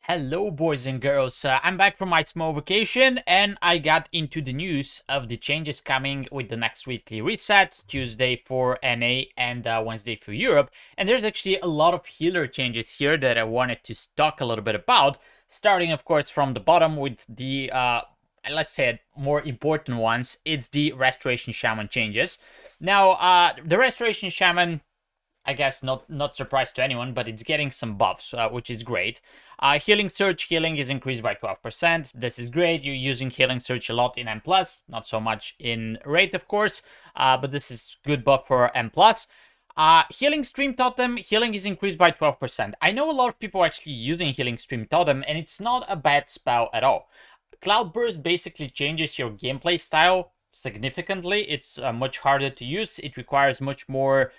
Hello, boys and girls. I'm back from my small vacation and I got into the news of the changes coming with the next weekly resets, Tuesday for NA and Wednesday for Europe. And there's actually a lot of healer changes here that I wanted to talk a little bit about, starting, of course, from the bottom with the, let's say, more important ones. It's the Restoration Shaman changes. Now, the Restoration Shaman, I guess not surprise to anyone, but it's getting some buffs, which is great. Healing Surge healing is increased by 12%. This is great. You're using Healing Surge a lot in M+, not so much in Raid, of course, but this is good buff for M+. Healing Stream Totem, healing is increased by 12%. I know a lot of people actually using Healing Stream Totem, and it's not a bad spell at all. Cloudburst basically changes your gameplay style significantly. It's much harder to use. It requires much more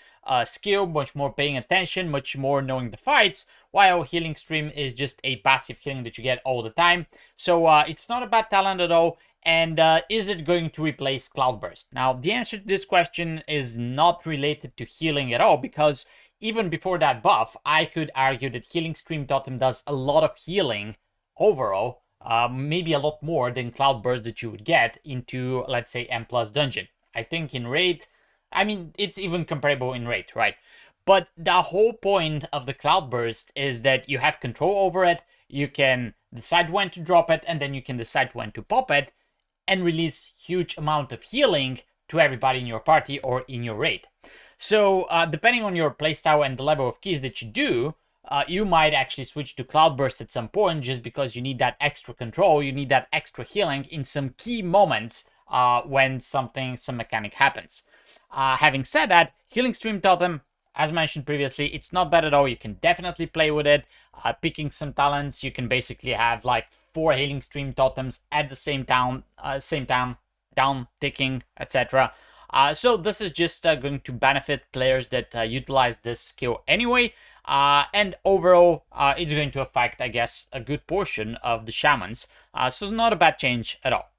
skill, much more paying attention, much more knowing the fights, while Healing Stream is just a passive healing that you get all the time. So it's not a bad talent at all. And is it going to replace Cloudburst? Now, the answer to this question is not related to healing at all, because even before that buff, I could argue that Healing Stream Totem does a lot of healing overall, maybe a lot more than Cloudburst that you would get into, let's say, M+ dungeon. I think in Raid, I mean, it's even comparable in Raid, right? But the whole point of the Cloudburst is that you have control over it, you can decide when to drop it, and then you can decide when to pop it, and release huge amount of healing to everybody in your party or in your raid. So, depending on your playstyle and the level of keys that you do, you might actually switch to Cloudburst at some point just because you need that extra control, you need that extra healing in some key moments when some mechanic happens. Having said that, Healing Stream Totem, as mentioned previously, it's not bad at all. You can definitely play with it. Picking some talents, you can basically have like 4 Healing Stream Totems at the same time, down ticking, etc. So this is just going to benefit players that utilize this skill anyway. And overall, it's going to affect, I guess, a good portion of the shamans. So not a bad change at all.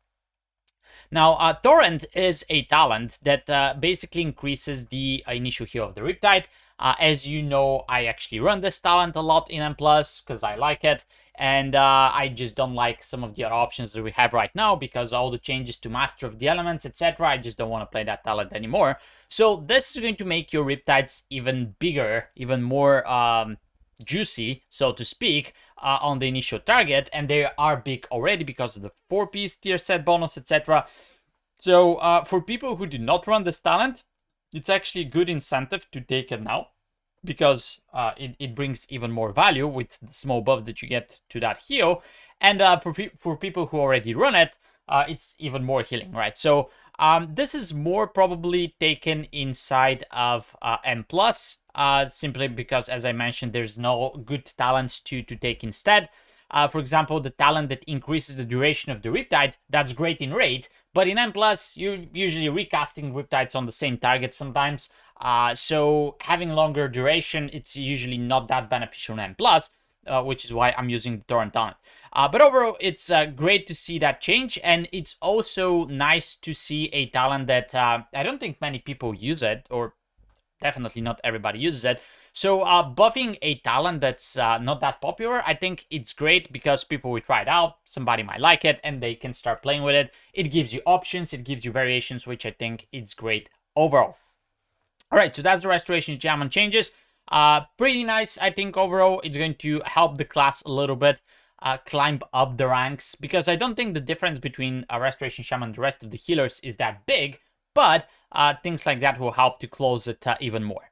Now, Torrent is a talent that basically increases the initial heal of the Riptide. As you know, I actually run this talent a lot in M+, because I like it. And I just don't like some of the other options that we have right now, because all the changes to Master of the Elements, etc. I just don't want to play that talent anymore. So this is going to make your Riptides even bigger, even more juicy, so to speak, on the initial target, and they are big already because of the 4-piece tier set bonus, etc. So for people who do not run this talent, it's actually a good incentive to take it now, because it brings even more value with the small buffs that you get to that heal. And for people who already run it, it's even more healing, right? So this is more probably taken inside of M+, simply because, as I mentioned, there's no good talents to take instead. For example, the talent that increases the duration of the Riptide, that's great in Raid, but in M+, you're usually recasting Riptides on the same target sometimes. So having longer duration, it's usually not that beneficial in M+, which is why I'm using the Torrent talent. But overall, it's great to see that change, and it's also nice to see a talent that I don't think many people use it, or definitely not everybody uses it. So buffing a talent that's not that popular, I think it's great because people will try it out, somebody might like it, and they can start playing with it. It gives you options, it gives you variations, which I think is great overall. Alright, so that's the Restoration Shaman changes. Pretty nice, I think, overall. It's going to help the class a little bit climb up the ranks, because I don't think the difference between Restoration Shaman and the rest of the healers is that big, but things like that will help to close it even more.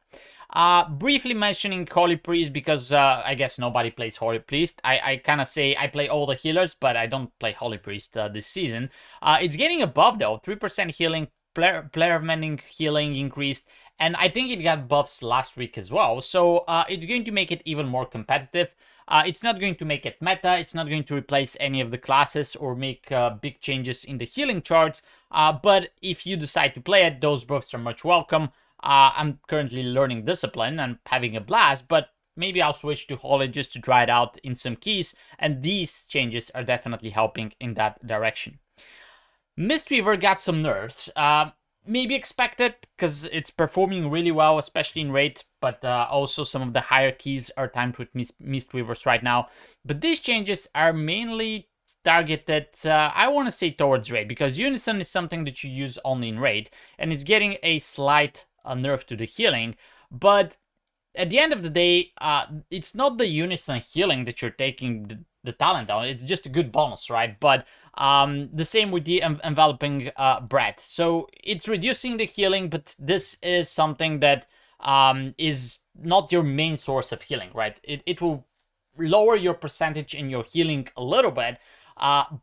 Briefly mentioning Holy Priest, because I guess nobody plays Holy Priest. I kind of say I play all the healers, but I don't play Holy Priest this season. It's getting a buff though, 3% healing, player mending healing increased, and I think it got buffs last week as well, so it's going to make it even more competitive. It's not going to make it meta, it's not going to replace any of the classes or make big changes in the healing charts, but if you decide to play it, those buffs are much welcome. I'm currently learning Discipline and having a blast, but maybe I'll switch to Holy just to try it out in some keys, and these changes are definitely helping in that direction. Mistweaver got some nerfs. maybe expected because it's performing really well, especially in raid, but also some of the higher keys are timed with Mistweavers right now. But these changes are mainly targeted, I want to say, towards raid, because Unison is something that you use only in raid, and it's getting a slight nerf to the healing, but at the end of the day, it's not the Unison healing that you're taking the talent on. It's just a good bonus, right? But the same with the enveloping breath. So it's reducing the healing, but this is something that is not your main source of healing, right? It will lower your percentage in your healing a little bit,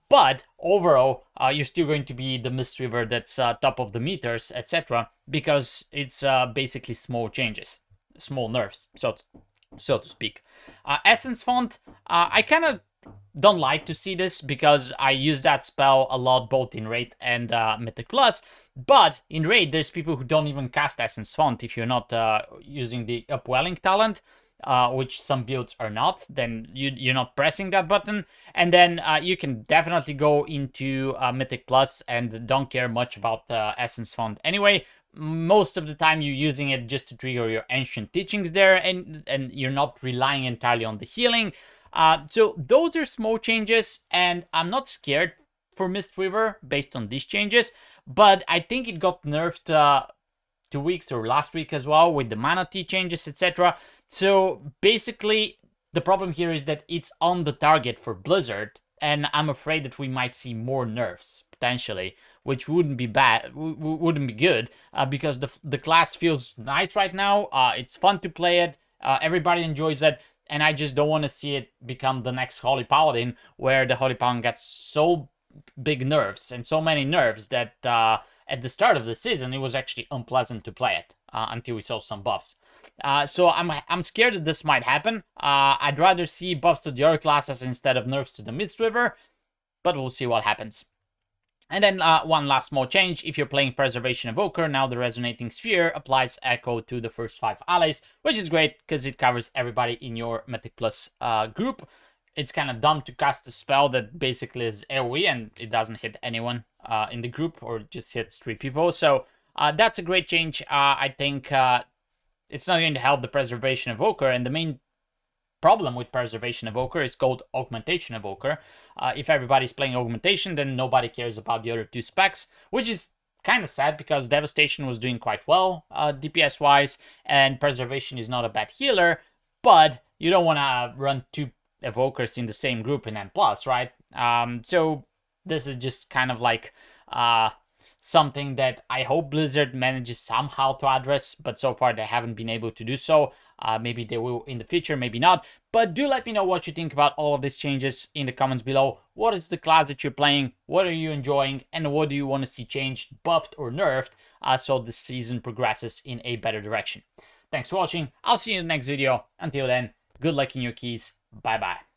but overall, you're still going to be the Mistweaver that's top of the meters, etc., because it's basically small changes, small nerfs, so to speak. Essence Font, I kind of don't like to see this because I use that spell a lot both in Raid and Mythic Plus, but in Raid there's people who don't even cast Essence Font if you're not using the Upwelling talent, which some builds are not, then you're not pressing that button, and then you can definitely go into Mythic Plus and don't care much about Essence Font anyway. Most of the time you're using it just to trigger your ancient teachings there, and you're not relying entirely on the healing. So those are small changes, and I'm not scared for Mistweaver based on these changes, but I think it got nerfed 2 weeks or last week as well with the mana tea changes, etc. So basically, the problem here is that it's on the target for Blizzard, and I'm afraid that we might see more nerfs potentially, which wouldn't be bad, wouldn't be good, because the class feels nice right now. It's fun to play it. Everybody enjoys it. And I just don't want to see it become the next Holy Paladin, where the Holy Paladin gets so big nerfs and so many nerfs that at the start of the season it was actually unpleasant to play it until we saw some buffs. So I'm scared that this might happen. I'd rather see buffs to the other classes instead of nerfs to the Mistweaver, but we'll see what happens. And then one last small change. If you're playing Preservation Evoker, now the Resonating Sphere applies Echo to the first 5 allies, which is great because it covers everybody in your Mythic Plus group. It's kind of dumb to cast a spell that basically is AoE and it doesn't hit anyone in the group, or just hits 3 people. So that's a great change. I think it's not going to help the Preservation Evoker, and the main problem with Preservation Evoker is called Augmentation Evoker. If everybody's playing Augmentation, then nobody cares about the other 2 specs, which is kind of sad because Devastation was doing quite well DPS-wise, and Preservation is not a bad healer, but you don't want to run 2 Evokers in the same group in M+, right? So this is just kind of like something that I hope Blizzard manages somehow to address, but so far they haven't been able to do so. Maybe they will in the future, maybe not. But do let me know what you think about all of these changes in the comments below. What is the class that you're playing? What are you enjoying? And what do you want to see changed, buffed, or nerfed so the season progresses in a better direction? Thanks for watching. I'll see you in the next video. Until then, good luck in your keys. Bye-bye.